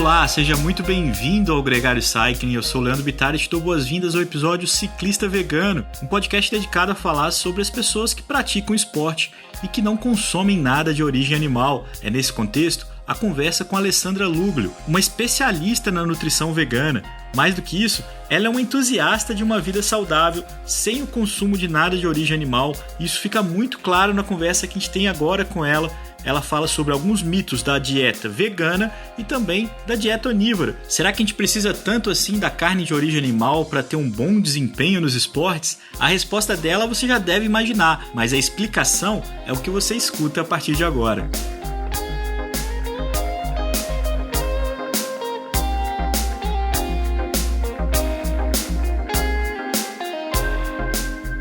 Olá, seja muito bem-vindo ao Gregário Cycling. Eu sou o Leandro Bittar e te dou boas-vindas ao episódio Ciclista Vegano, um podcast dedicado a falar sobre as pessoas que praticam esporte e que não consomem nada de origem animal. É nesse contexto a conversa com a Alessandra Luglio, uma especialista na nutrição vegana. Mais do que isso, ela é uma entusiasta de uma vida saudável, sem o consumo de nada de origem animal. Isso fica muito claro na conversa que a gente tem agora com ela. Ela fala sobre alguns mitos da dieta vegana e também da dieta onívora. Será que a gente precisa tanto assim da carne de origem animal para ter um bom desempenho nos esportes? A resposta dela você já deve imaginar, mas a explicação é o que você escuta a partir de agora.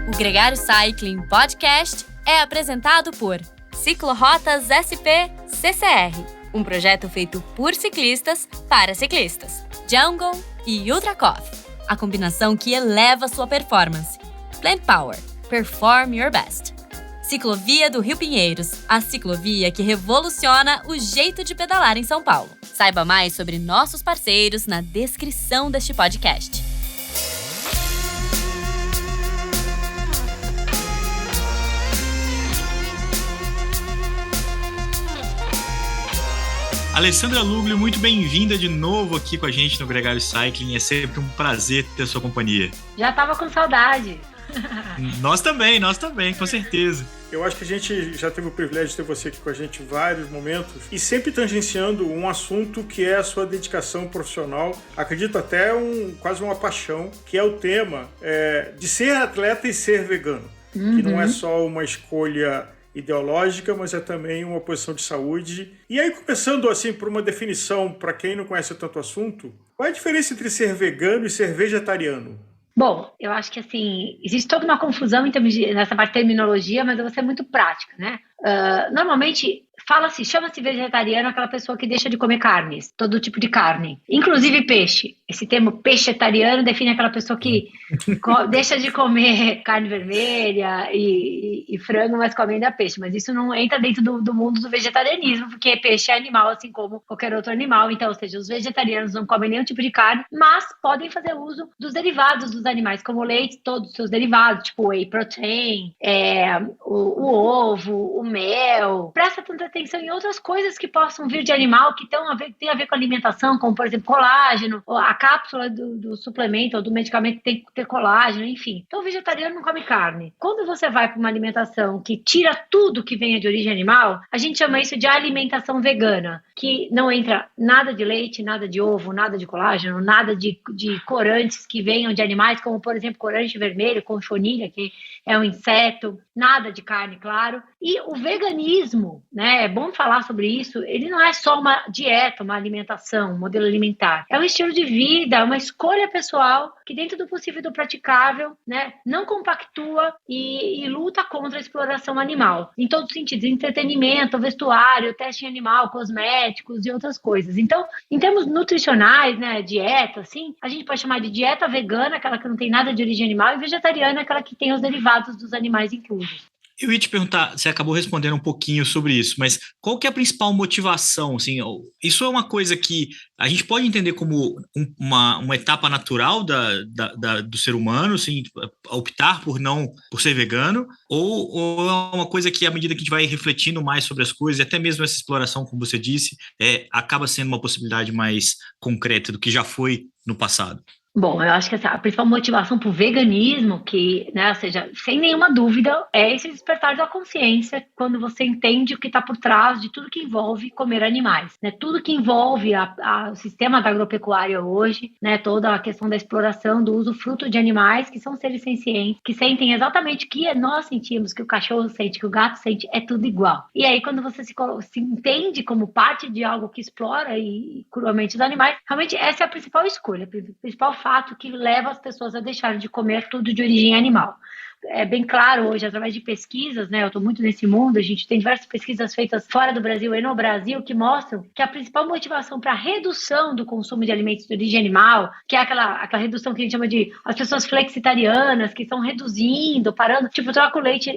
O Gregário Cycling Podcast é apresentado por Ciclorotas SP CCR, um projeto feito por ciclistas para ciclistas. Jungle e Ultra Coffee, a combinação que eleva sua performance. Plant Power, perform your best. Ciclovia do Rio Pinheiros, a ciclovia que revoluciona o jeito de pedalar em São Paulo. Saiba mais sobre nossos parceiros na descrição deste podcast. Alessandra Luglio, muito bem-vinda de novo aqui com a gente no Gregário Cycling. É sempre um prazer ter a sua companhia. Já tava com saudade. Nós também, com certeza. Eu acho que a gente já teve o privilégio de ter você aqui com a gente em vários momentos e sempre tangenciando um assunto que é a sua dedicação profissional, acredito até quase uma paixão, que é o tema de ser atleta e ser vegano, que não é só uma escolha ideológica, mas é também uma posição de saúde. E aí, começando assim por uma definição, para quem não conhece tanto o assunto, qual é a diferença entre ser vegano e ser vegetariano? Bom, eu acho que assim, existe toda uma confusão em termos nessa parte de terminologia, mas eu vou ser muito prática, né? Normalmente, chama-se vegetariano aquela pessoa que deixa de comer carnes, todo tipo de carne, inclusive peixe. Esse termo peixetariano define aquela pessoa que deixa de comer carne vermelha e frango, mas come ainda peixe. Mas isso não entra dentro do mundo do vegetarianismo, porque peixe é animal, assim como qualquer outro animal. Então, ou seja, os vegetarianos não comem nenhum tipo de carne, mas podem fazer uso dos derivados dos animais, como o leite, todos os seus derivados, tipo whey protein, o ovo, o mel. Presta tanta atenção em outras coisas que possam vir de animal, que tem a ver com alimentação, como, por exemplo, colágeno, a cápsula do suplemento ou do medicamento tem que ter colágeno, enfim. Então, o vegetariano não come carne. Quando você vai para uma alimentação que tira tudo que venha de origem animal, a gente chama isso de alimentação vegana, que não entra nada de leite, nada de ovo, nada de colágeno, nada de corantes que venham de animais, como, por exemplo, corante vermelho, conchonilha, que é um inseto, nada de carne, claro. E o veganismo, né, é bom falar sobre isso, ele não é só uma dieta, uma alimentação, um modelo alimentar. É um estilo de vida, uma escolha pessoal que, dentro do possível e do praticável, né, não compactua e luta contra a exploração animal. Em todos os sentidos, entretenimento, vestuário, teste em animal, cosméticos e outras coisas. Então, em termos nutricionais, né, dieta, assim, a gente pode chamar de dieta vegana, aquela que não tem nada de origem animal, e vegetariana, aquela que tem os derivados dos animais inclusos. Eu ia te perguntar, você acabou respondendo um pouquinho sobre isso, mas qual que é a principal motivação? Assim, isso é uma coisa que a gente pode entender como uma etapa natural do ser humano, assim, optar por ser vegano, ou é uma coisa que, à medida que a gente vai refletindo mais sobre as coisas, e até mesmo essa exploração, como você disse, acaba sendo uma possibilidade mais concreta do que já foi no passado? Bom, eu acho que a principal motivação para o veganismo, que, né, ou seja, sem nenhuma dúvida, é esse despertar da consciência quando você entende o que está por trás de tudo que envolve comer animais, né? Tudo que envolve o sistema da agropecuária hoje, né? Toda a questão da exploração, do uso fruto de animais, que são seres sencientes, que sentem exatamente o que nós sentimos, que o cachorro sente, que o gato sente, é tudo igual. E aí, quando você se entende como parte de algo que explora cruamente os animais, realmente essa é a principal escolha, o principal fato que leva as pessoas a deixarem de comer tudo de origem animal. bem claro hoje, através de pesquisas, né? Eu estou muito nesse mundo, a gente tem diversas pesquisas feitas fora do Brasil e no Brasil que mostram que a principal motivação para a redução do consumo de alimentos de origem animal, que é aquela redução que a gente chama de as pessoas flexitarianas, que estão reduzindo, parando, tipo, troca o leite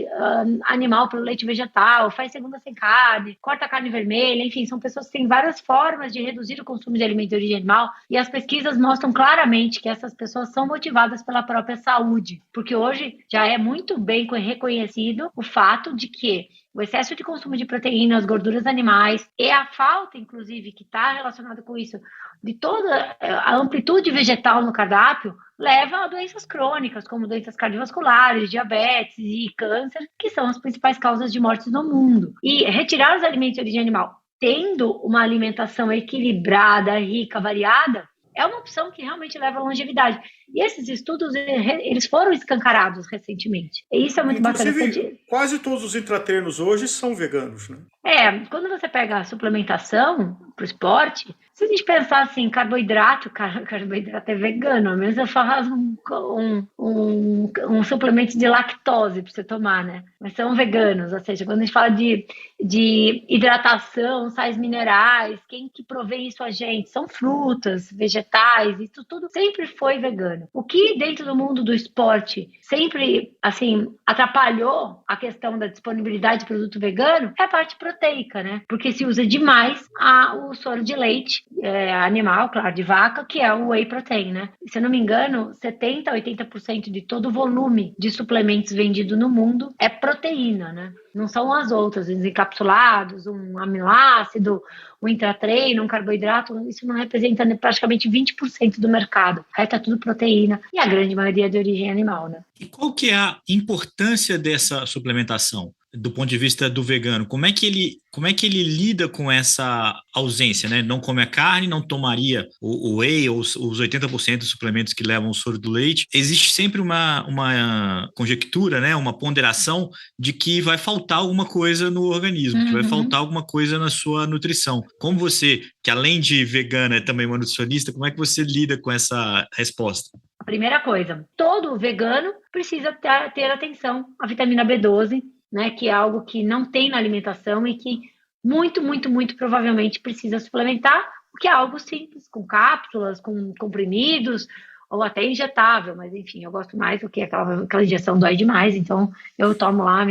animal pelo leite vegetal, faz segunda sem carne, corta a carne vermelha, enfim, são pessoas que têm várias formas de reduzir o consumo de alimentos de origem animal, e as pesquisas mostram claramente que essas pessoas são motivadas pela própria saúde, porque hoje já é muito bem reconhecido o fato de que o excesso de consumo de proteínas, gorduras animais e a falta, inclusive, que está relacionada com isso, de toda a amplitude vegetal no cardápio, leva a doenças crônicas, como doenças cardiovasculares, diabetes e câncer, que são as principais causas de mortes no mundo. E retirar os alimentos de origem animal, tendo uma alimentação equilibrada, rica, variada, é uma opção que realmente leva à longevidade. E esses estudos, eles foram escancarados recentemente. E isso é muito bacana. Quase todos os intratreinos hoje são veganos, né? Quando você pega a suplementação para o esporte, se a gente pensar assim, carboidrato é vegano, ao menos eu faço um suplemento de lactose para você tomar, né? Mas são veganos, ou seja, quando a gente fala de hidratação, sais minerais, quem que provê isso a gente? São frutas, vegetais, isso tudo sempre foi vegano. O que dentro do mundo do esporte sempre, assim, atrapalhou a questão da disponibilidade de produto vegano é a parte proteica, né? Porque se usa demais o soro de leite animal, claro, de vaca, que é o whey protein, né? Se eu não me engano, 70% a 80% de todo o volume de suplementos vendido no mundo é proteína, né? Não são as outras, os encapsulados, um aminoácido, um intratreino, um carboidrato, isso não representa praticamente 20% do mercado. Aí tá tudo proteína e a grande maioria de origem animal, né? E qual que é a importância dessa suplementação do ponto de vista do vegano? Como é que ele lida com essa ausência, né? Não come a carne, não tomaria o whey ou os 80% dos suplementos que levam o soro do leite. Existe sempre uma conjectura, né? Uma ponderação de que vai faltar alguma coisa no organismo, que vai faltar alguma coisa na sua nutrição. Como você, que além de vegana é também uma nutricionista, como é que você lida com essa resposta? A primeira coisa, todo vegano precisa ter atenção à vitamina B12, né, que é algo que não tem na alimentação e que muito, muito, muito provavelmente precisa suplementar, o que é algo simples, com cápsulas, com comprimidos, ou até injetável, mas enfim, eu gosto mais do que aquela injeção dói demais, então eu tomo lá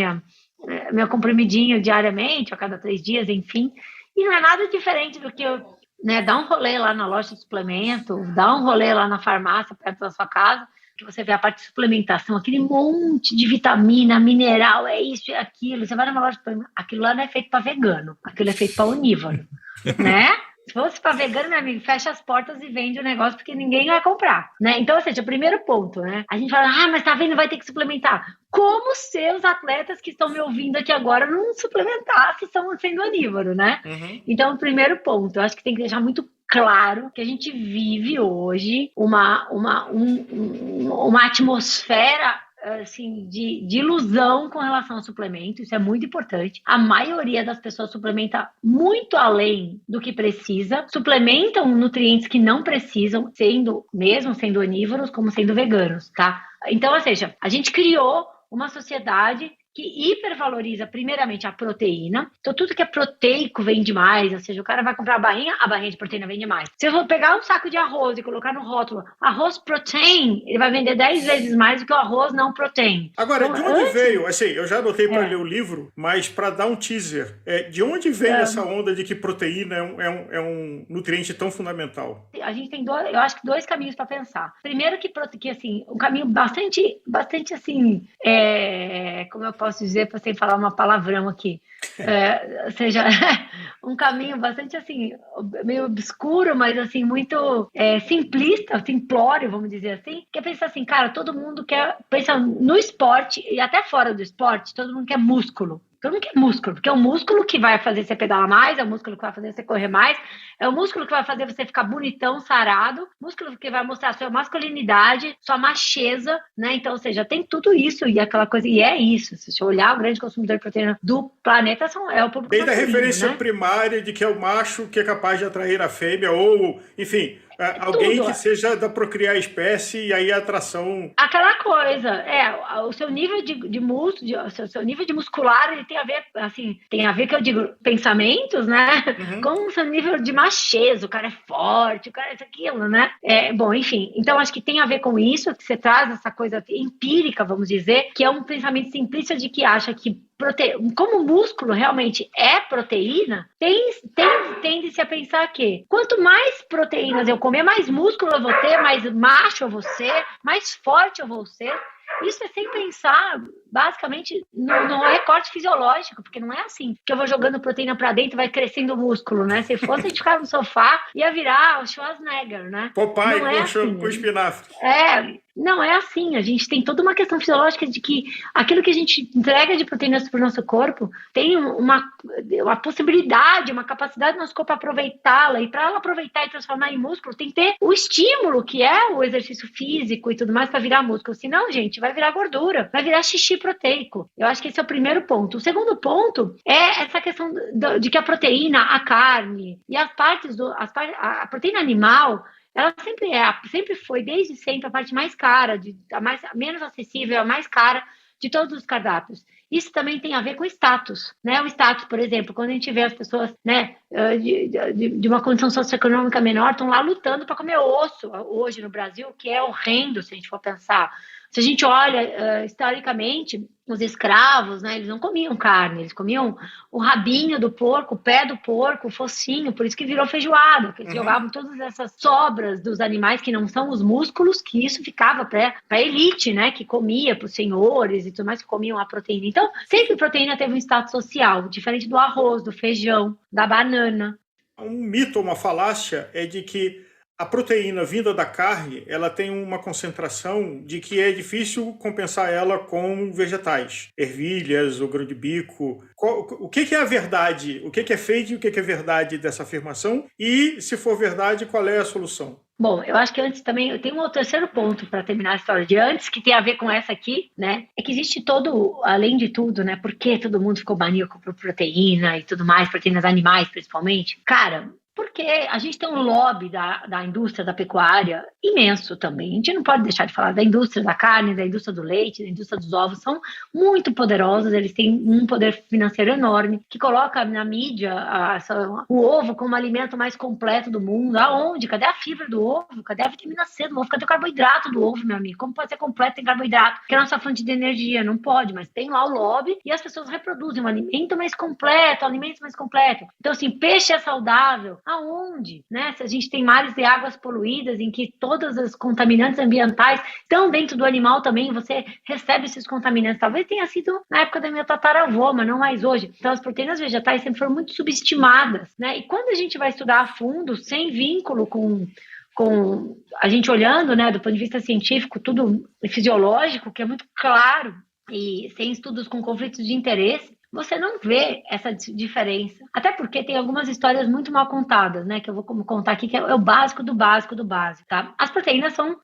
meu comprimidinho diariamente, a cada 3 dias, enfim, e não é nada diferente do que dar um rolê lá na loja de suplemento, dar um rolê lá na farmácia perto da sua casa, que você vê a parte de suplementação, aquele monte de vitamina, mineral, é isso e aquilo. Você vai numa loja de suplemento, aquilo lá não é feito para vegano, aquilo é feito para onívoro, né? Se fosse para vegano, meu amigo, fecha as portas e vende o negócio porque ninguém vai comprar, né? Então, ou seja, o primeiro ponto, né? A gente fala, mas tá vendo, vai ter que suplementar. Como se os atletas que estão me ouvindo aqui agora não suplementar se estão sendo onívoro, né? Então, o primeiro ponto, eu acho que tem que deixar muito claro que a gente vive hoje uma atmosfera assim, de ilusão com relação ao suplemento, isso é muito importante. A maioria das pessoas suplementa muito além do que precisa, suplementam nutrientes que não precisam, mesmo sendo onívoros, como sendo veganos, tá? Então, ou seja, a gente criou uma sociedade que hipervaloriza primeiramente a proteína. Então, tudo que é proteico vende mais, ou seja, o cara vai comprar a barrinha de proteína vende mais. Se eu for pegar um saco de arroz e colocar no rótulo arroz protein, ele vai vender 10 vezes mais do que o arroz não protein. Agora, então, de onde veio, assim, eu já anotei para ler o livro, mas para dar um teaser, de onde veio essa onda de que proteína é um nutriente tão fundamental? A gente tem eu acho que 2 caminhos para pensar. Primeiro que assim, um caminho bastante assim, como eu posso dizer, sem falar uma palavrão aqui, ou seja, um caminho bastante assim, meio obscuro, mas assim, muito simplista, simplório, vamos dizer assim, que é pensar assim, cara, todo mundo pensa no esporte e até fora do esporte, todo mundo quer músculo. Todo mundo quer músculo, porque é o músculo que vai fazer você pedalar mais, é o músculo que vai fazer você correr mais, é o músculo que vai fazer você ficar bonitão, sarado, músculo que vai mostrar a sua masculinidade, sua macheza, né? Então, ou seja, tem tudo isso e aquela coisa, e é isso. Se você olhar, o grande consumidor de proteína do planeta é o público masculino, desde a referência né? primária de que é o macho que é capaz de atrair a fêmea, ou, enfim, alguém tudo. Que seja da procriar a espécie e aí a atração... Aquela coisa, o seu nível de músculo, seu nível de muscular, ele tem a ver, assim, que eu digo, pensamentos, né? Com o seu nível de macheza, o cara é forte, o cara é isso, aquilo, né? Bom, enfim, então acho que tem a ver com isso, que você traz essa coisa empírica, vamos dizer, que é um pensamento simplista de que acha que como o músculo realmente é proteína, tende-se a pensar que quanto mais proteínas eu comer, mais músculo eu vou ter, mais macho eu vou ser, mais forte eu vou ser. Isso é sem pensar, basicamente, no recorte fisiológico, porque não é assim que eu vou jogando proteína pra dentro e vai crescendo o músculo, né? Se fosse a gente ficar no sofá, ia virar o Schwarzenegger, né? Popeye assim, com espinafre. Não é assim, a gente tem toda uma questão fisiológica de que aquilo que a gente entrega de proteínas para o nosso corpo tem uma possibilidade, uma capacidade do nosso corpo aproveitá-la, e para ela aproveitar e transformar em músculo, tem que ter o estímulo, que é o exercício físico e tudo mais, para virar músculo. Senão, gente, vai virar gordura, vai virar xixi proteico. Eu acho que esse é o primeiro ponto. O segundo ponto é essa questão de que a proteína, a carne e as partes a proteína animal, ela sempre foi, desde sempre, a parte mais cara, a menos acessível, a mais cara de todos os cardápios. Isso também tem a ver com status, né? O status, por exemplo, quando a gente vê as pessoas, né, de uma condição socioeconômica menor, estão lá lutando para comer osso hoje no Brasil, que é horrendo se a gente for pensar. Se a gente olha historicamente, os escravos, né, eles não comiam carne, eles comiam o rabinho do porco, o pé do porco, o focinho, por isso que virou feijoada, porque eles jogavam todas essas sobras dos animais que não são os músculos, que isso ficava para a elite, né, que comia, para os senhores e tudo mais, que comiam a proteína. Então, sempre a proteína teve um status social, diferente do arroz, do feijão, da banana. Um mito, uma falácia é de que a proteína vinda da carne, ela tem uma concentração de que é difícil compensar ela com vegetais. Ervilhas, o grão de bico. O que é a verdade? O que é fake e o que é verdade dessa afirmação? E, se for verdade, qual é a solução? Bom, eu acho que antes também, eu tenho um terceiro ponto para terminar a história de antes, que tem a ver com essa aqui, né? É que existe além de tudo, né? Por que todo mundo ficou maníaco por proteína e tudo mais, proteínas animais principalmente? Cara, porque a gente tem um lobby da indústria da pecuária imenso também. A gente não pode deixar de falar da indústria da carne, da indústria do leite, da indústria dos ovos. São muito poderosos, eles têm um poder financeiro enorme, que coloca na mídia o ovo como o alimento mais completo do mundo. Aonde? Cadê a fibra do ovo? Cadê a vitamina C do ovo? Cadê o carboidrato do ovo, meu amigo? Como pode ser completo sem carboidrato? Que é a nossa fonte de energia. Não pode, mas tem lá o lobby e as pessoas reproduzem um alimento mais completo, alimentos mais completos. Então, assim, peixe é saudável. Aonde? Né? Se a gente tem mares e águas poluídas em que todas as contaminantes ambientais estão dentro do animal também, você recebe esses contaminantes. Talvez tenha sido na época da minha tataravó, mas não mais hoje. Então, as proteínas vegetais sempre foram muito subestimadas, né? E quando a gente vai estudar a fundo, sem vínculo com a gente olhando, né, do ponto de vista científico, tudo fisiológico, que é muito claro, e sem estudos com conflitos de interesse, você não vê essa diferença. Até porque tem algumas histórias muito mal contadas, né? Que eu vou contar aqui, que é o básico do básico do básico, tá? As proteínas são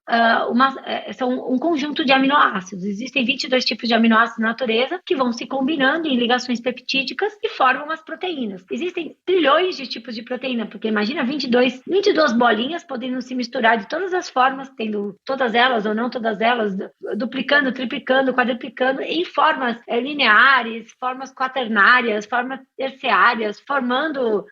um conjunto de aminoácidos. Existem 22 tipos de aminoácidos na natureza que vão se combinando em ligações peptídicas e formam as proteínas. Existem trilhões de tipos de proteína, porque imagina 22 bolinhas podendo se misturar de todas as formas, tendo todas elas ou não todas elas, duplicando, triplicando, quadruplicando, em formas lineares, formas quaternárias, formas terciárias, formando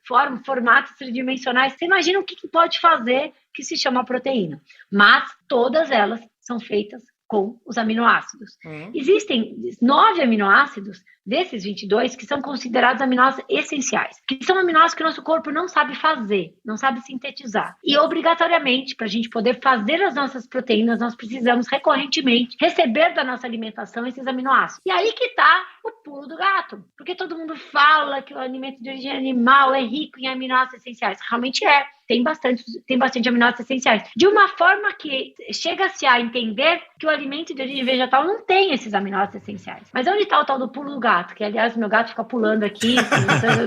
formatos tridimensionais. Você imagina o que pode fazer que se chama proteína. Mas todas elas são feitas com os aminoácidos. Existem 9 aminoácidos desses 22 que são considerados aminoácidos essenciais, que são aminoácidos que o nosso corpo não sabe fazer, não sabe sintetizar. E obrigatoriamente, para a gente poder fazer as nossas proteínas, nós precisamos recorrentemente receber da nossa alimentação esses aminoácidos. E aí que está o pulo do gato, porque todo mundo fala que o alimento de origem animal é rico em aminoácidos essenciais. Realmente é. Tem bastante aminoácidos essenciais. De uma forma que chega-se a entender que o alimento de origem vegetal não tem esses aminoácidos essenciais. Mas onde está o tal do pulo do gato? Que, aliás, meu gato fica pulando aqui,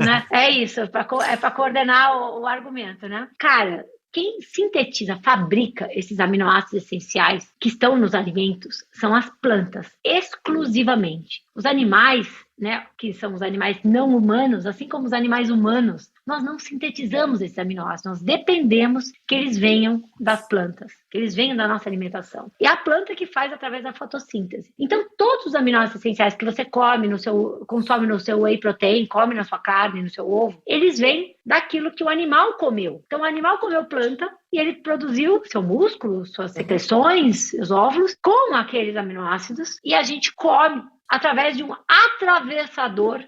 né? É isso, é para coordenar o argumento, né? Cara, quem sintetiza, fabrica esses aminoácidos essenciais que estão nos alimentos são as plantas, exclusivamente. Os animais, né, que são os animais não humanos, assim como os animais humanos, nós não sintetizamos esses aminoácidos, nós dependemos que eles venham das plantas, que eles venham da nossa alimentação. E a planta que faz através da fotossíntese. Então, todos os aminoácidos essenciais que você consome no seu whey protein, come na sua carne, no seu ovo, eles vêm daquilo que o animal comeu. Então, o animal comeu planta e ele produziu seu músculo, suas secreções, seus óvulos, com aqueles aminoácidos, e a gente come através de um atravessador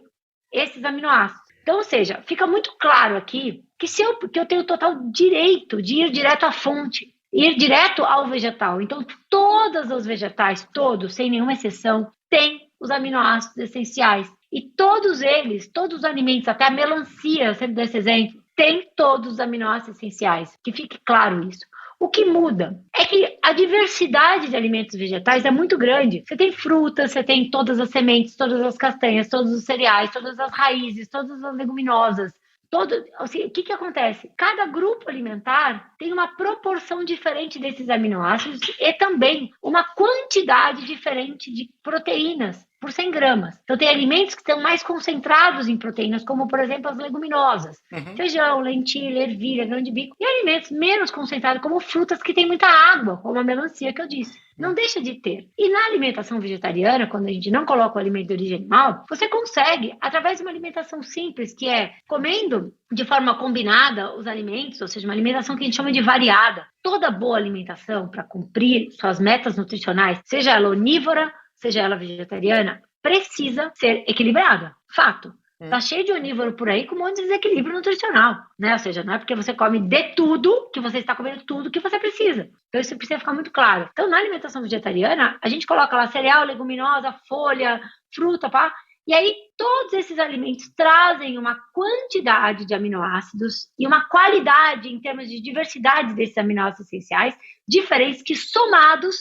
esses aminoácidos. Então, ou seja, fica muito claro aqui que eu tenho total direito de ir direto à fonte, ir direto ao vegetal. Então, todos os vegetais, todos, sem nenhuma exceção, têm os aminoácidos essenciais. E todos eles, todos os alimentos, até a melancia, sempre dou esse exemplo, tem todos os aminoácidos essenciais. Que fique claro isso. O que muda é que a diversidade de alimentos vegetais é muito grande. Você tem frutas, você tem todas as sementes, todas as castanhas, todos os cereais, todas as raízes, todas as leguminosas. O que acontece? Cada grupo alimentar tem uma proporção diferente desses aminoácidos e também uma quantidade diferente de proteínas por 100 gramas. Então, tem alimentos que estão mais concentrados em proteínas, como, por exemplo, as leguminosas. Feijão, lentilha, ervilha, grão de bico. E alimentos menos concentrados, como frutas que têm muita água, como a melancia que eu disse. Não deixa de ter. E na alimentação vegetariana, quando a gente não coloca o alimento de origem animal, você consegue, através de uma alimentação simples, que é comendo de forma combinada os alimentos, ou seja, uma alimentação que a gente chama de variada. Toda boa alimentação, para cumprir suas metas nutricionais, seja ela onívora, seja ela vegetariana, precisa ser equilibrada. Fato. Tá cheio de onívoro por aí com um monte de desequilíbrio nutricional, né? Ou seja, não é porque você come de tudo que você está comendo tudo que você precisa. Então isso precisa ficar muito claro. Então na alimentação vegetariana, a gente coloca lá cereal, leguminosa, folha, fruta, pá. E aí todos esses alimentos trazem uma quantidade de aminoácidos e uma qualidade em termos de diversidade desses aminoácidos essenciais diferentes que somados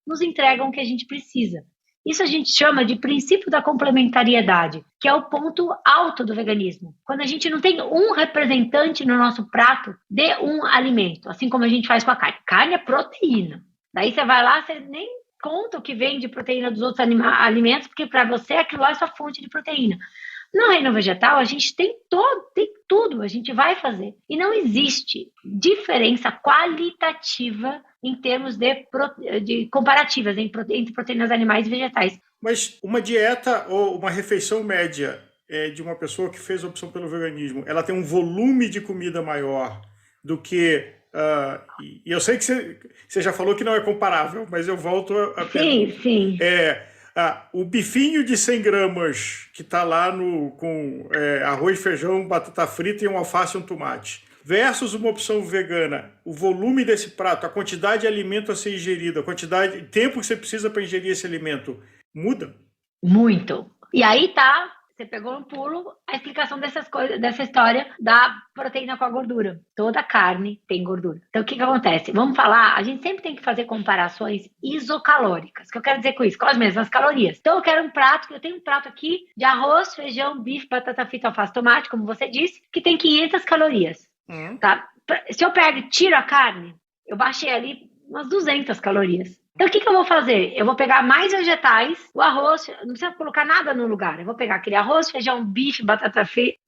nos entregam o que a gente precisa. Isso a gente chama de princípio da complementariedade, que é o ponto alto do veganismo. Quando a gente não tem um representante no nosso prato de um alimento, assim como a gente faz com a carne. Carne é proteína. Daí você vai lá, você nem conta o que vem de proteína dos outros alimentos, porque para você aquilo lá é sua fonte de proteína. No reino vegetal, a gente tem tudo, a gente vai fazer. E não existe diferença qualitativa em termos de comparativas entre proteínas animais e vegetais. Mas uma dieta ou uma refeição média de uma pessoa que fez a opção pelo veganismo, ela tem um volume de comida maior do que... e eu sei que você já falou que não é comparável, mas eu volto a pergunta. Sim. O bifinho de 100 gramas que está lá com arroz, feijão, batata frita e um alface e um tomate, versus uma opção vegana, o volume desse prato, a quantidade de alimento a ser ingerido, a quantidade de tempo que você precisa para ingerir esse alimento, muda? Muito. E aí você pegou no pulo a explicação dessa história da proteína com a gordura. Toda carne tem gordura. Então, o que acontece? Vamos falar, a gente sempre tem que fazer comparações isocalóricas. O que eu quero dizer com isso? Com as mesmas calorias. Então, eu tenho um prato aqui de arroz, feijão, bife, batata frita, alface, tomate, como você disse, que tem 500 calorias. Tá? Se eu pego e tiro a carne, eu baixei ali umas 200 calorias. Então, o que eu vou fazer? Eu vou pegar mais vegetais, o arroz, não precisa colocar nada no lugar. Eu vou pegar aquele arroz, feijão, bife, batata frita,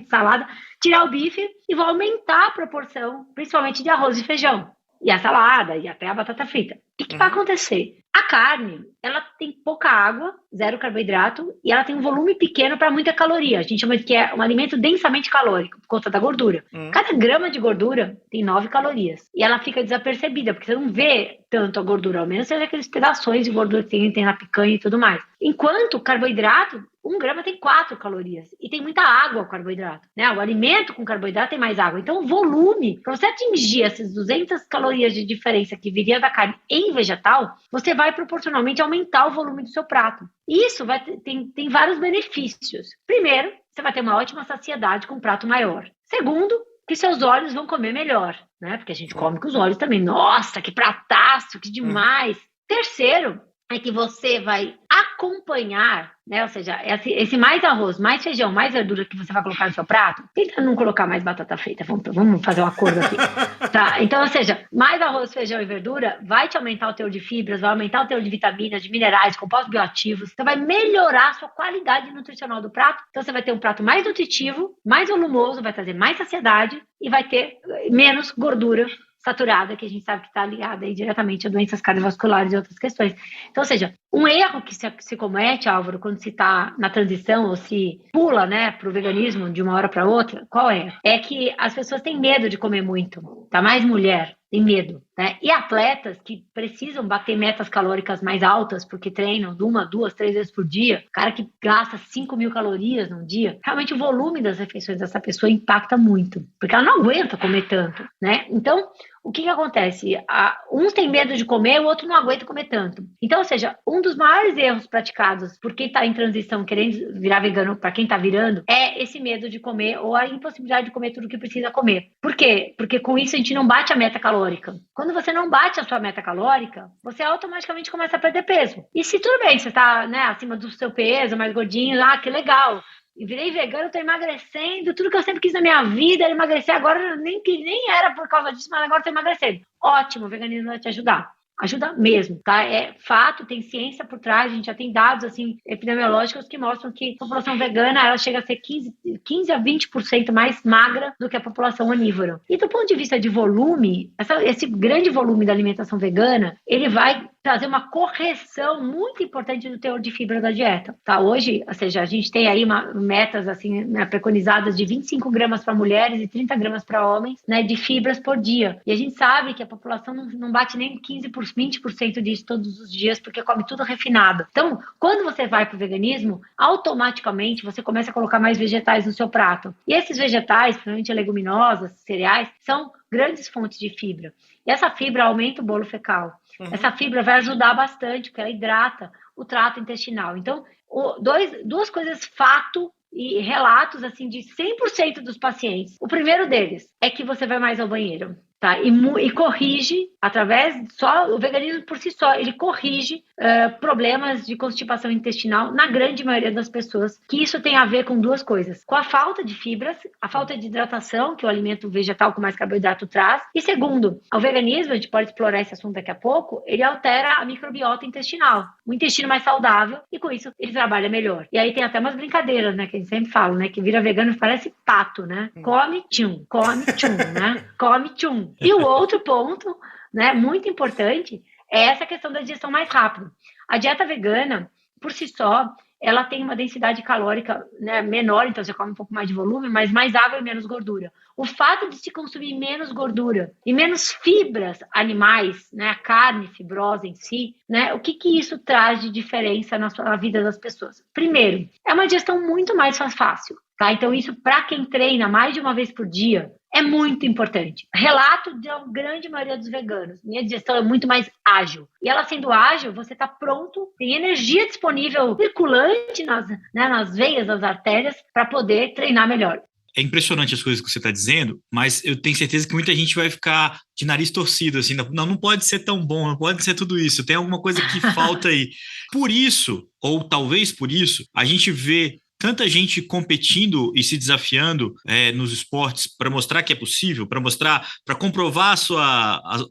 salada, tirar o bife e vou aumentar a proporção, principalmente de arroz e feijão. E a salada, e até a batata frita. O que vai acontecer? A carne, ela tem pouca água, zero carboidrato, e ela tem um volume pequeno para muita caloria. A gente chama de que é um alimento densamente calórico, por conta da gordura. Cada grama de gordura tem 9 calorias. E ela fica desapercebida, porque você não vê tanto a gordura, ao menos seja aqueles pedaços de gordura que tem na picanha e tudo mais. Enquanto o carboidrato, 1 grama tem 4 calorias. E tem muita água o carboidrato, né? O alimento com carboidrato tem mais água. Então, o volume, para você atingir essas 200 calorias de diferença que viria da carne em vegetal, você vai proporcionalmente aumentar o volume do seu prato. Isso tem vários benefícios. Primeiro, você vai ter uma ótima saciedade com um prato maior. Segundo, que seus olhos vão comer melhor, né? Porque a gente come com os olhos também. Nossa, que prataço, que demais! Terceiro, é que você vai acompanhar, né? Ou seja, esse mais arroz, mais feijão, mais verdura que você vai colocar no seu prato, tenta não colocar mais batata frita, vamos fazer um acordo aqui. Tá? Então, ou seja, mais arroz, feijão e verdura vai te aumentar o teor de fibras, vai aumentar o teor de vitaminas, de minerais, compostos bioativos, então vai melhorar a sua qualidade nutricional do prato. Então você vai ter um prato mais nutritivo, mais volumoso, vai trazer mais saciedade e vai ter menos gordura saturada, que a gente sabe que está ligada aí diretamente a doenças cardiovasculares e outras questões. Então, ou seja, um erro que se comete, Álvaro, quando se está na transição ou se pula, né, para o veganismo de uma hora para outra, qual é? É que as pessoas têm medo de comer muito, tá? Mais mulher tem medo, né? E atletas que precisam bater metas calóricas mais altas, porque treinam 1, 2, 3 vezes por dia, cara que gasta 5.000 calorias num dia, realmente o volume das refeições dessa pessoa impacta muito, porque ela não aguenta comer tanto, né? Então, o que acontece? Uns têm medo de comer, o outro não aguenta comer tanto. Então, ou seja, um dos maiores erros praticados por quem está em transição, querendo virar vegano, para quem está virando, é esse medo de comer ou a impossibilidade de comer tudo que precisa comer. Por quê? Porque com isso a gente não bate a meta calórica. Quando você não bate a sua meta calórica, você automaticamente começa a perder peso. E se tudo bem, você está, né, acima do seu peso, mais gordinho, que legal. E virei vegano, estou emagrecendo, tudo que eu sempre quis na minha vida era emagrecer, agora nem era por causa disso, mas agora estou emagrecendo. Ótimo, o veganismo vai te ajudar. Ajuda mesmo, tá? É fato, tem ciência por trás, a gente já tem dados assim, epidemiológicos que mostram que a população vegana ela chega a ser 15 a 20% mais magra do que a população onívora. E do ponto de vista de volume, esse grande volume da alimentação vegana, ele vai trazer uma correção muito importante do teor de fibra da dieta, tá? Hoje, ou seja, a gente tem aí metas assim, né, preconizadas de 25 gramas para mulheres e 30 gramas para homens, né, de fibras por dia. E a gente sabe que a população não bate nem 20% disso todos os dias, porque come tudo refinado. Então, quando você vai para o veganismo, automaticamente você começa a colocar mais vegetais no seu prato. E esses vegetais, principalmente leguminosas, cereais, são grandes fontes de fibra. E essa fibra aumenta o bolo fecal. Essa fibra vai ajudar bastante, porque ela hidrata o trato intestinal. Então, duas coisas fato e relatos assim de 100% dos pacientes. O primeiro deles é que você vai mais ao banheiro, tá? E corrige, o veganismo por si só, ele corrige problemas de constipação intestinal na grande maioria das pessoas, que isso tem a ver com duas coisas. Com a falta de fibras, a falta de hidratação, que o alimento vegetal com mais carboidrato traz. E segundo, o veganismo, a gente pode explorar esse assunto daqui a pouco, ele altera a microbiota intestinal, um intestino mais saudável, e com isso ele trabalha melhor. E aí tem até umas brincadeiras, né, que a gente sempre fala, né, que vira vegano parece pato, né? Come tchum, né? Come tchum. E o outro ponto, né, muito importante, é essa questão da digestão mais rápida. A dieta vegana, por si só, ela tem uma densidade calórica, né, menor, então você come um pouco mais de volume, mas mais água e menos gordura. O fato de se consumir menos gordura e menos fibras animais, né, a carne fibrosa em si, né, o que isso traz de diferença na vida das pessoas? Primeiro, é uma digestão muito mais fácil, tá? Então isso, para quem treina mais de uma vez por dia, é muito importante. Relato da grande maioria dos veganos. Minha digestão é muito mais ágil. E ela sendo ágil, você está pronto, tem energia disponível, circulante nas veias, nas artérias, para poder treinar melhor. É impressionante as coisas que você está dizendo, mas eu tenho certeza que muita gente vai ficar de nariz torcido, assim, não pode ser tão bom, não pode ser tudo isso, tem alguma coisa que falta aí. Por isso, ou talvez por isso, a gente vê tanta gente competindo e se desafiando nos esportes para mostrar que é possível, para comprovar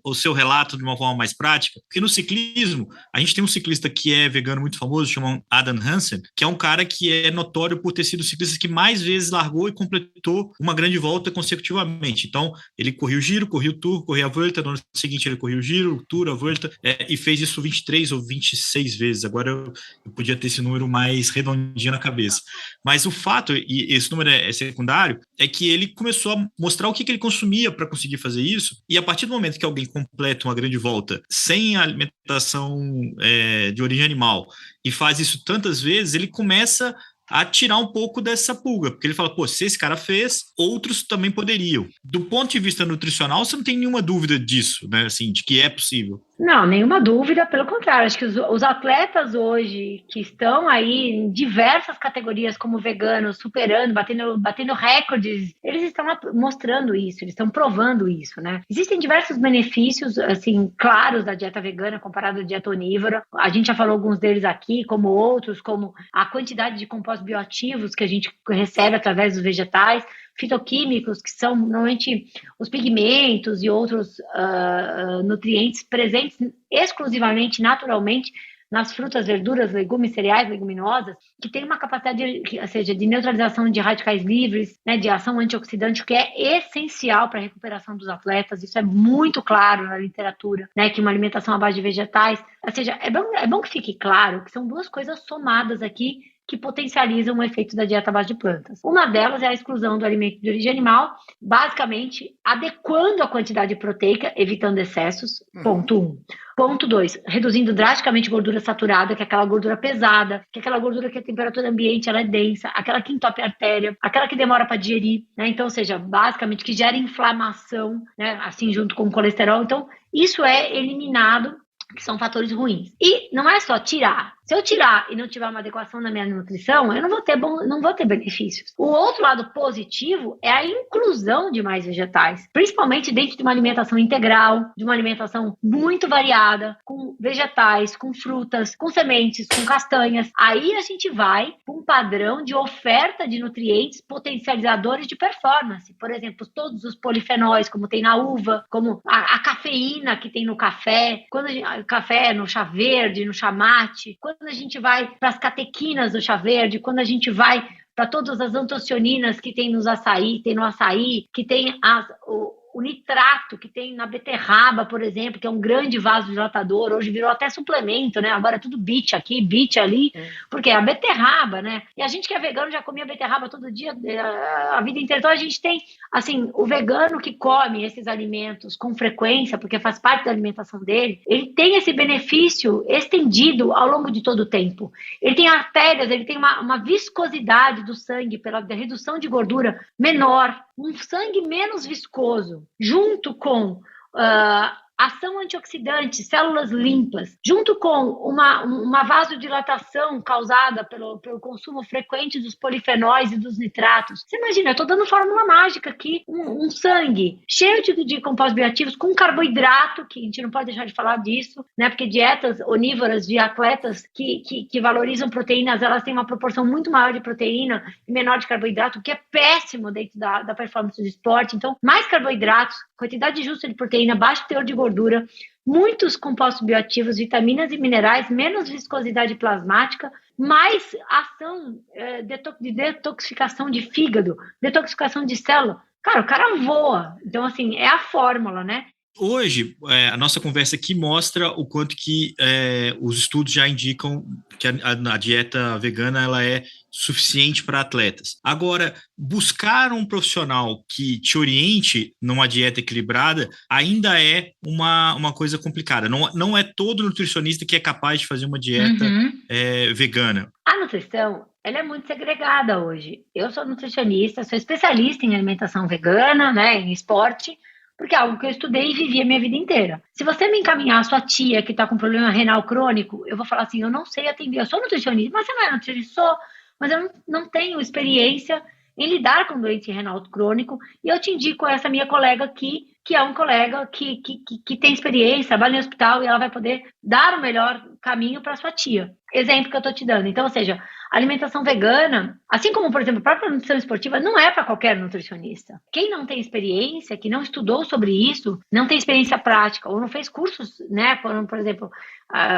o seu relato de uma forma mais prática. Porque no ciclismo, a gente tem um ciclista que é vegano muito famoso, chamado Adam Hansen, que é um cara que é notório por ter sido o ciclista que mais vezes largou e completou uma grande volta consecutivamente. Então, ele correu o Giro, correu o Tour, correu a Volta, no ano seguinte ele correu o Giro, o Tour, a Volta, e fez isso 23 ou 26 vezes. Agora eu podia ter esse número mais redondinho na cabeça. Mas o fato, e esse número é secundário, é que ele começou a mostrar o que ele consumia para conseguir fazer isso, e a partir do momento que alguém completa uma grande volta sem alimentação de origem animal e faz isso tantas vezes, ele começa a tirar um pouco dessa pulga, porque ele fala, se esse cara fez, outros também poderiam. Do ponto de vista nutricional, você não tem nenhuma dúvida disso, né, assim, de que é possível. Não, nenhuma dúvida, pelo contrário, acho que os atletas hoje que estão aí em diversas categorias como veganos, superando, batendo recordes, eles estão mostrando isso, eles estão provando isso, né? Existem diversos benefícios, assim, claros da dieta vegana comparado à dieta onívora. A gente já falou alguns deles aqui, como outros, como a quantidade de compostos bioativos que a gente recebe através dos vegetais, fitoquímicos, que são normalmente os pigmentos e outros nutrientes presentes exclusivamente, naturalmente, nas frutas, verduras, legumes, cereais, leguminosas, que tem uma capacidade, de neutralização de radicais livres, né, de ação antioxidante, que é essencial para a recuperação dos atletas. Isso é muito claro na literatura, né, que uma alimentação à base de vegetais, é bom que fique claro que são duas coisas somadas aqui que potencializam o efeito da dieta à base de plantas. Uma delas é a exclusão do alimento de origem animal, basicamente adequando a quantidade proteica, evitando excessos, ponto 1. Ponto 2, reduzindo drasticamente gordura saturada, que é aquela gordura pesada, que é aquela gordura que a temperatura ambiente ela é densa, aquela que entope a artéria, aquela que demora para digerir, né? Então, ou seja, basicamente que gera inflamação, né? Assim, junto com o colesterol. Então, isso é eliminado, que são fatores ruins. E não é só tirar. Se eu tirar e não tiver uma adequação na minha nutrição, eu não vou ter benefícios. O outro lado positivo é a inclusão de mais vegetais, principalmente dentro de uma alimentação integral, de uma alimentação muito variada, com vegetais, com frutas, com sementes, com castanhas. Aí a gente vai para um padrão de oferta de nutrientes potencializadores de performance. Por exemplo, todos os polifenóis, como tem na uva, como a cafeína que tem no café, café no chá verde, no chá mate, quando a gente vai para as catequinas do chá verde, quando a gente vai para todas as antocianinas que tem no açaí, que tem o nitrato que tem na beterraba, por exemplo, que é um grande vasodilatador, hoje virou até suplemento, né? Agora é tudo beet aqui, beet ali, porque é a beterraba, né? E a gente que é vegano já comia beterraba todo dia, a vida inteira. Então a gente tem, assim, o vegano que come esses alimentos com frequência, porque faz parte da alimentação dele, ele tem esse benefício estendido ao longo de todo o tempo. Ele tem artérias, ele tem uma viscosidade do sangue pela redução de gordura menor, um sangue menos viscoso, junto com ação antioxidante, células limpas, junto com uma vasodilatação causada pelo consumo frequente dos polifenóis e dos nitratos. Você imagina, eu estou dando fórmula mágica aqui, um sangue cheio de compostos bioativos, com carboidrato, que a gente não pode deixar de falar disso, né? Porque dietas onívoras de atletas que valorizam proteínas, elas têm uma proporção muito maior de proteína e menor de carboidrato, o que é péssimo dentro da performance do esporte. Então, mais carboidratos, quantidade justa de proteína, baixo teor de gordura, muitos compostos bioativos, vitaminas e minerais, menos viscosidade plasmática, mais ação de detoxificação de fígado, detoxificação de célula. Cara, o cara voa. Então, assim, é a fórmula, né? Hoje, a nossa conversa aqui mostra o quanto que os estudos já indicam que a dieta vegana ela é suficiente para atletas. Agora, buscar um profissional que te oriente numa dieta equilibrada ainda é uma coisa complicada. Não é todo nutricionista que é capaz de fazer uma dieta vegana. A nutrição, ela é muito segregada hoje. Eu sou nutricionista, sou especialista em alimentação vegana, né, em esporte, porque é algo que eu estudei e vivi a minha vida inteira. Se você me encaminhar a sua tia que está com problema renal crônico, eu vou falar assim, eu não sei atender, eu sou nutricionista, mas você não é nutricionista? Sou, mas eu não tenho experiência em lidar com doente renal crônico, e eu te indico essa minha colega aqui, que é um colega que tem experiência, trabalha no hospital, e ela vai poder dar o melhor caminho para sua tia. Exemplo que eu estou te dando. Então, ou seja, a alimentação vegana, assim como, por exemplo, a própria nutrição esportiva, não é para qualquer nutricionista. Quem não tem experiência, que não estudou sobre isso, não tem experiência prática, ou não fez cursos, né, por exemplo,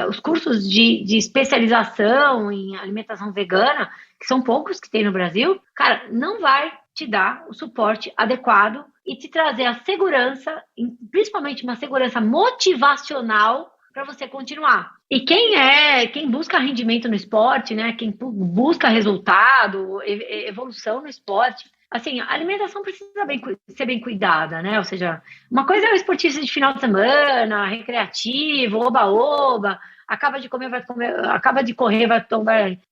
os cursos de especialização em alimentação vegana, que são poucos que tem no Brasil, cara, não vai te dar o suporte adequado e te trazer a segurança, principalmente uma segurança motivacional para você continuar. E quem busca rendimento no esporte, né, quem busca resultado, evolução no esporte, assim, a alimentação precisa ser bem cuidada, né? Ou seja, uma coisa é o esportista de final de semana, recreativo, oba-oba, acaba de correr,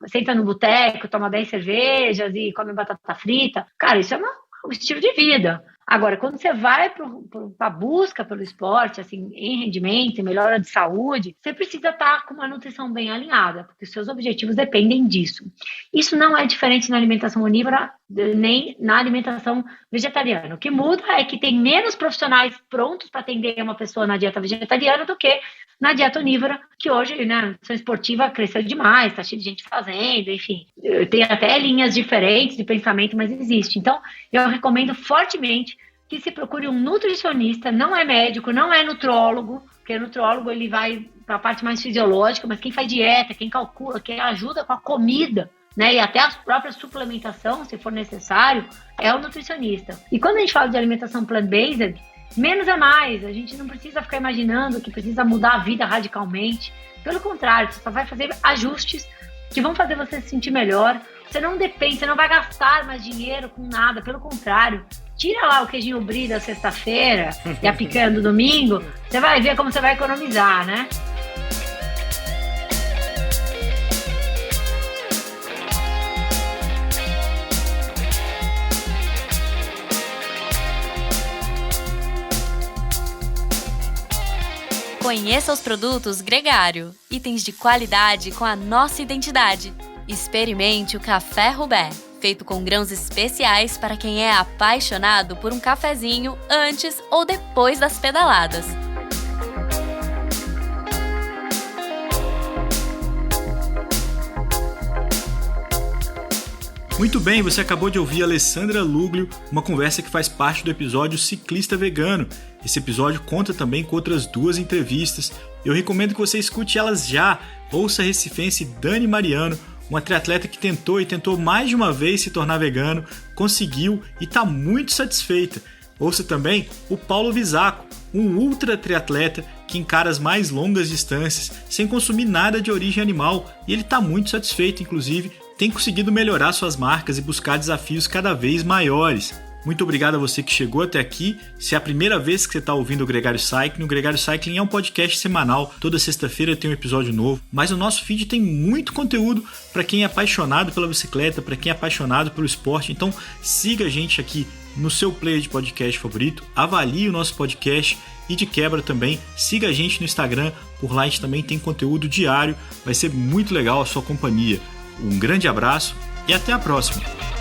senta no boteco, toma 10 cervejas e come batata frita. Cara, isso é um estilo de vida. Agora, quando você vai para a busca pelo esporte, assim, em rendimento, em melhora de saúde, você precisa estar com uma nutrição bem alinhada, porque os seus objetivos dependem disso. Isso não é diferente na alimentação onívora nem na alimentação vegetariana. O que muda é que tem menos profissionais prontos para atender uma pessoa na dieta vegetariana do que na dieta onívora, que hoje, né, a nutrição esportiva cresceu demais, está cheio de gente fazendo, enfim. Tem até linhas diferentes de pensamento, mas existe. Então, eu recomendo fortemente que se procure um nutricionista, não é médico, não é nutrólogo, porque o nutrólogo ele vai para a parte mais fisiológica, mas quem faz dieta, quem calcula, quem ajuda com a comida, né, e até a própria suplementação, se for necessário, é o nutricionista. E quando a gente fala de alimentação plant-based, menos é mais, a gente não precisa ficar imaginando que precisa mudar a vida radicalmente. Pelo contrário, você só vai fazer ajustes que vão fazer você se sentir melhor. Você não depende, você não vai gastar mais dinheiro com nada, pelo contrário. Tira lá o queijinho brie da sexta-feira e a picanha do domingo, você vai ver como você vai economizar, né? Conheça os produtos Gregário, itens de qualidade com a nossa identidade. Experimente o Café Rubé, feito com grãos especiais para quem é apaixonado por um cafezinho antes ou depois das pedaladas. Muito bem, você acabou de ouvir a Alessandra Luglio, uma conversa que faz parte do episódio Ciclista Vegano. Esse episódio conta também com outras 2 entrevistas. Eu recomendo que você escute elas já. Ouça a recifense Dani Mariano, uma triatleta que tentou mais de uma vez se tornar vegano, conseguiu e está muito satisfeita. Ouça também o Paulo Visaco, um ultra triatleta que encara as mais longas distâncias sem consumir nada de origem animal, e ele está muito satisfeito, inclusive tem conseguido melhorar suas marcas e buscar desafios cada vez maiores. Muito obrigado a você que chegou até aqui. Se é a primeira vez que você está ouvindo o Gregário Cycling, o Gregário Cycling é um podcast semanal. Toda sexta-feira tem um episódio novo. Mas o nosso feed tem muito conteúdo para quem é apaixonado pela bicicleta, para quem é apaixonado pelo esporte. Então siga a gente aqui no seu player de podcast favorito, avalie o nosso podcast e de quebra também siga a gente no Instagram. Por lá a gente também tem conteúdo diário. Vai ser muito legal a sua companhia. Um grande abraço e até a próxima!